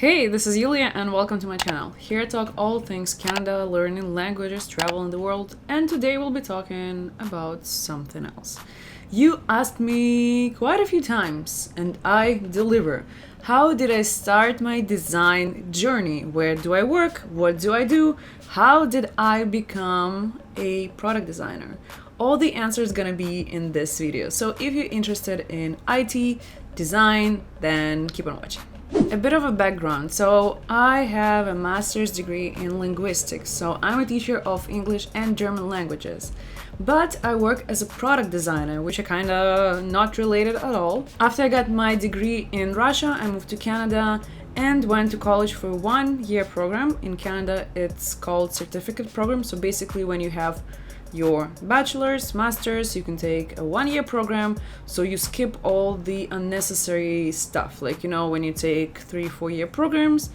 Hey, this is Yulia and welcome to my channel. Here I talk all things Canada, learning languages, travel in the world, and today we'll be talking about something else. You asked me quite a few times and I deliver. How did I start my design journey? Where do I work? What do I do? How did I become a product designer? All the answers gonna be in this video. So if you're interested in IT, design, then keep on watching. A bit of a background. So I have a master's degree in linguistics. So I'm a teacher of English and German languages. But I work as a product designer, which are kind of not related at all. After I got my degree in Russia, I moved to Canada and went to college for a 1-year program. In Canada, it's called certificate program. So basically when you have your bachelor's, master's, you can take a 1-year program, so you skip all the unnecessary stuff. Like, when you take 3-4 year programs,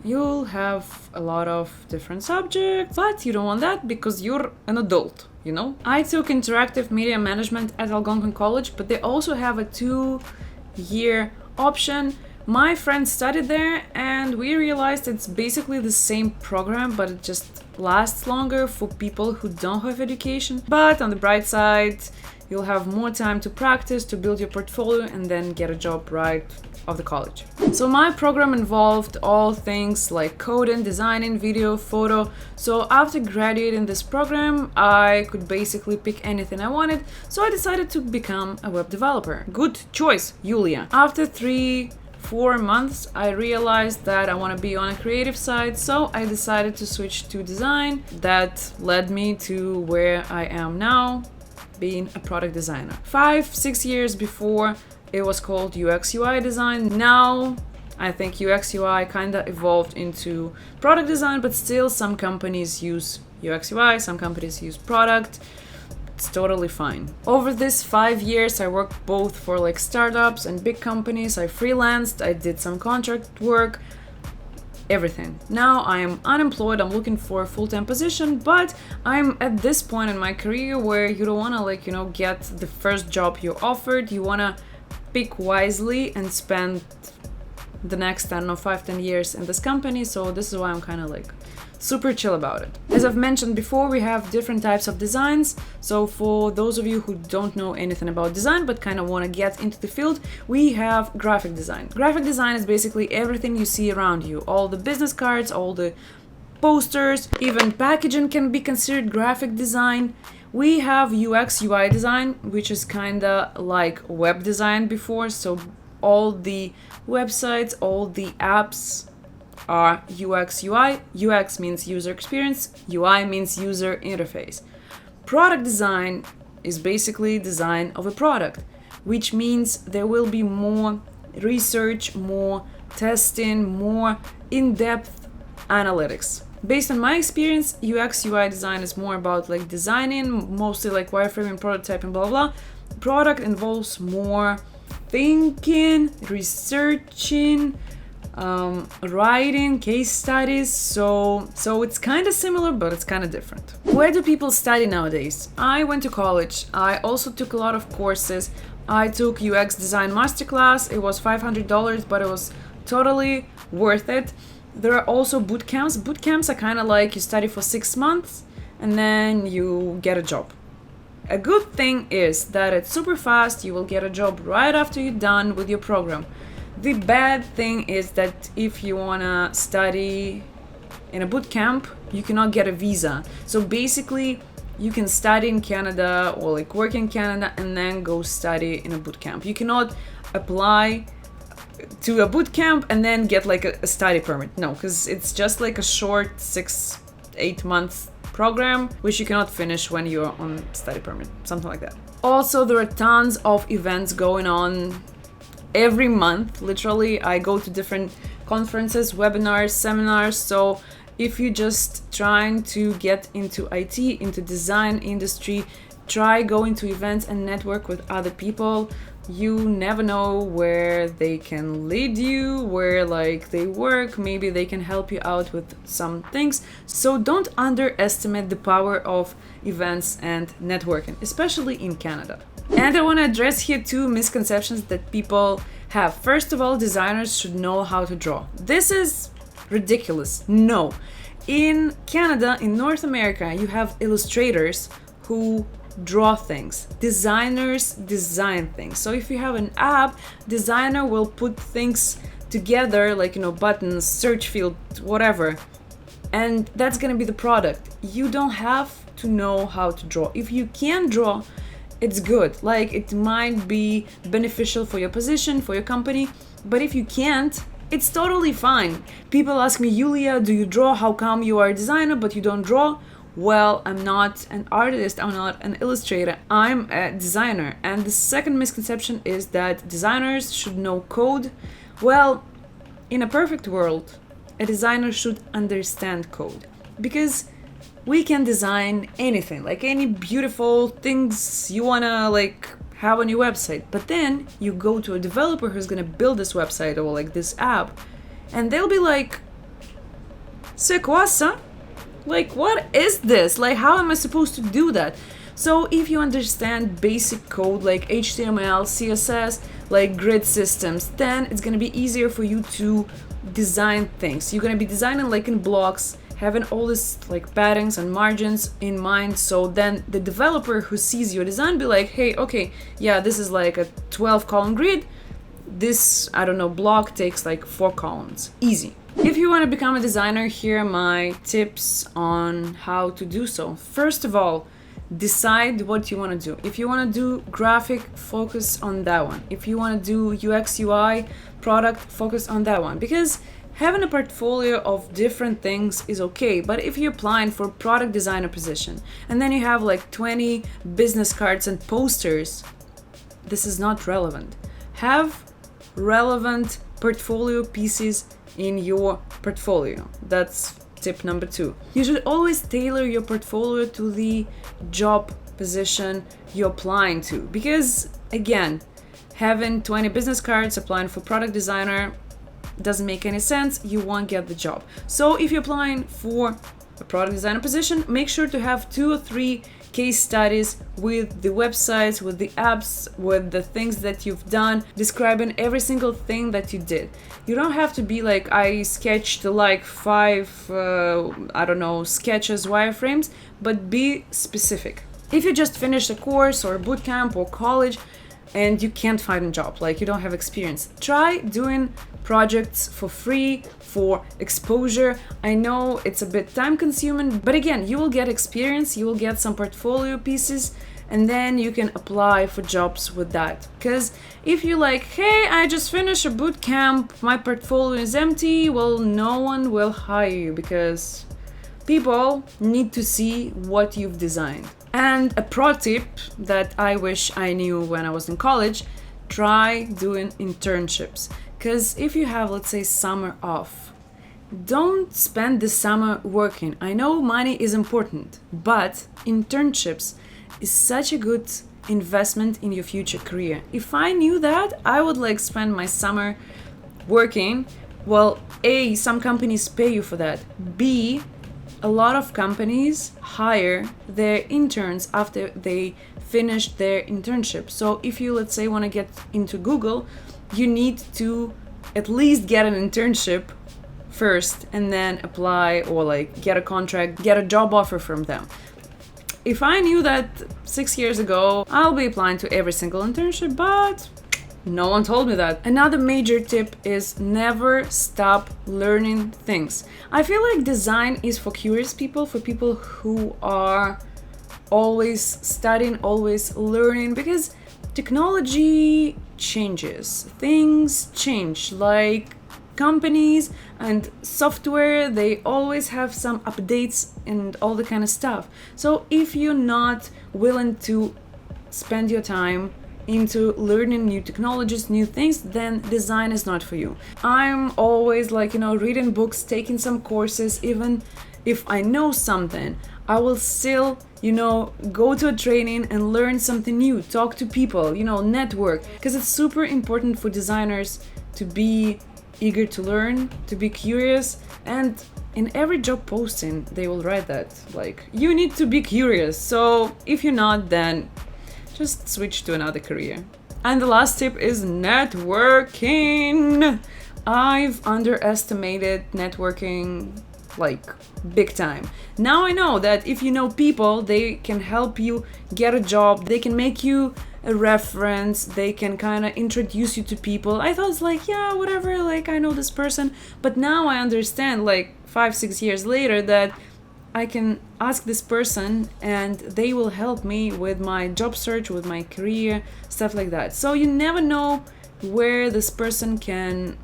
you'll have a lot of different subjects, but you don't want that because you're an adult, I took interactive media management at Algonquin College, but they also have a 2-year option. My friend studied there and we realized it's basically the same program, but it just lasts longer for people who don't have education. But on the bright side, you'll have more time to practice, to build your portfolio, and then get a job right of the college. So my program involved all things like coding, designing, video, photo. So after graduating this program, I could basically pick anything I wanted. So I decided to become a web developer. Good choice, Yulia. After 3-4 months, I realized that I want to be on a creative side, so I decided to switch to design. That led me to where I am now, being a product designer. 5-6 years before, it was called UX UI design. Now, I think UX UI kind of evolved into product design, but still some companies use UX UI, some companies use product. It's totally fine. Over this 5 years, I worked both for startups and big companies. I freelanced, I did some contract work, everything. Now I am unemployed, I'm looking for a full-time position, but I'm at this point in my career where you don't want to get the first job you're offered. You want to pick wisely and spend the next, 5-10 years in this company. So this is why I'm kind of super chill about it. As I've mentioned before, we have different types of designs. So for those of you who don't know anything about design but kind of want to get into the field, we have graphic design. Graphic design is basically everything you see around you. All the business cards, all the posters, even packaging can be considered graphic design. We have UX UI design, which is kind of like web design before. So all the websites, all the apps are UX UI. UX means user experience, UI means user interface. Product design is basically design of a product, which means there will be more research, more testing, more in-depth analytics. Based on my experience, UX UI design is more about designing, mostly wireframing, prototyping, blah blah. Product involves more thinking, researching, writing, case studies, so it's kind of similar, but it's kind of different. Where do people study nowadays? I went to college. I also took a lot of courses. I took UX design masterclass. It was $500, but it was totally worth it. There are also boot camps. Boot camps are kind of you study for 6 months and then you get a job. A good thing is that it's super fast. You will get a job right after you're done with your program. The bad thing is that if you wanna study in a boot camp, you cannot get a visa. So basically, you can study in Canada or work in Canada and then go study in a boot camp. You cannot apply to a boot camp and then get a study permit. No, because it's just a short 6-8 months program, which you cannot finish when you're on study permit, something like that. Also, there are tons of events going on every month. Literally, I go to different conferences, webinars, seminars. So if you're just trying to get into IT, into design industry, try going to events and network with other people. You never know where they can lead you, where they work. Maybe they can help you out with some things. So don't underestimate the power of events and networking, especially in Canada. And I want to address here 2 misconceptions that people have. First of all, designers should know how to draw. This is ridiculous. No. In Canada, in North America, you have illustrators who draw things. Designers design things. So if you have an app, designer will put things together, like, buttons, search field, whatever. And that's gonna be the product. You don't have to know how to draw. If you can draw, it's good. Like, it might be beneficial for your position, for your company, but if you can't, it's totally fine. People ask me, Yulia, do you draw? How come you are a designer but you don't draw? Well, I'm not an artist, I'm not an illustrator, I'm a designer. And the second misconception is that designers should know code. Well, in a perfect world, a designer should understand code, because we can design anything, like any beautiful things you wanna have on your website. But then you go to a developer who's gonna build this website or like this app, and they'll be like, "C'est quoi ça? Like, what is this? Like, how am I supposed to do that?" So if you understand basic code like HTML, CSS, like grid systems, then it's gonna be easier for you to design things. You're gonna be designing like in blocks, having all this like patterns and margins in mind. So then the developer who sees your design be like, hey, okay, yeah, this is like a 12 column grid. This, I don't know, block takes like 4 columns. Easy. If you want to become a designer, here are my tips on how to do so. First of all, decide what you want to do. If you want to do graphic, focus on that one. If you want to do UX, UI, product, focus on that one. Because having a portfolio of different things is okay, but if you're applying for product designer position and then you have like 20 business cards and posters, this is not relevant. Have relevant portfolio pieces in your portfolio. That's tip number 2. You should always tailor your portfolio to the job position you're applying to, because again, having 20 business cards applying for product designer doesn't make any sense. You won't get the job. So if you're applying for a product designer position, make sure to have 2 or 3 case studies with the websites, with the apps, with the things that you've done, describing every single thing that you did. You don't have to be like, I sketched like 5 sketches, wireframes, but be specific. If you just finished a course or a boot camp or college and you can't find a job, like you don't have experience, try doing projects for free, for exposure. I know it's a bit time consuming, but again, you will get experience, you will get some portfolio pieces, and then you can apply for jobs with that. Because if you're like, hey, I just finished a boot camp, my portfolio is empty, well, no one will hire you, because people need to see what you've designed. And a pro tip that I wish I knew when I was in college, try doing internships. Because if you have, let's say, summer off, don't spend the summer working. I know money is important, but internships is such a good investment in your future career. If I knew that, I would spend my summer working. Well, A, some companies pay you for that. B, a lot of companies hire their interns after they finish their internship. So if you, let's say, want to get into Google, you need to at least get an internship first and then apply or get a contract, get a job offer from them. If I knew that 6 years ago, I'll be applying to every single internship, but no one told me that. Another major tip is never stop learning things. I feel like design is for curious people, for people who are always studying, always learning, because technology changes, things change, like companies and software, they always have some updates and all the kind of stuff. So if you're not willing to spend your time into learning new technologies, new things, then design is not for you. I'm always reading books, taking some courses. Even if I know something, I will still go to a training and learn something new, talk to people, network, because it's super important for designers to be eager to learn, to be curious. And in every job posting they will write that, you need to be curious. So if you're not, then just switch to another career. And the last tip is networking. I've underestimated networking like big time. Now I know that if you know people, they can help you get a job, they can make you a reference, they can kind of introduce you to people. I thought it's like, yeah, whatever, like I know this person. But now I understand, like 5-6 years later, that I can ask this person and they will help me with my job search, with my career, stuff like that. So you never know where this person can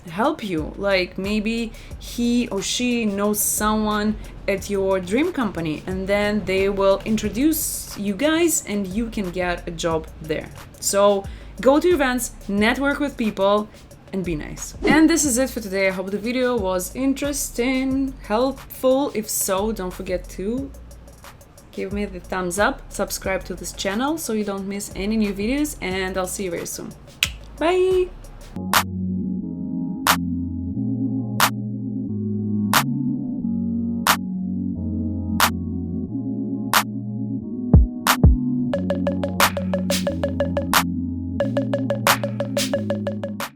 help you. Like maybe he or she knows someone at your dream company and then they will introduce you guys and you can get a job there. So go to events, network with people, and be nice. And this is it for today. I hope the video was interesting, helpful. If so, don't forget to give me the thumbs up, subscribe to this channel so you don't miss any new videos, and I'll see you very soon. Bye!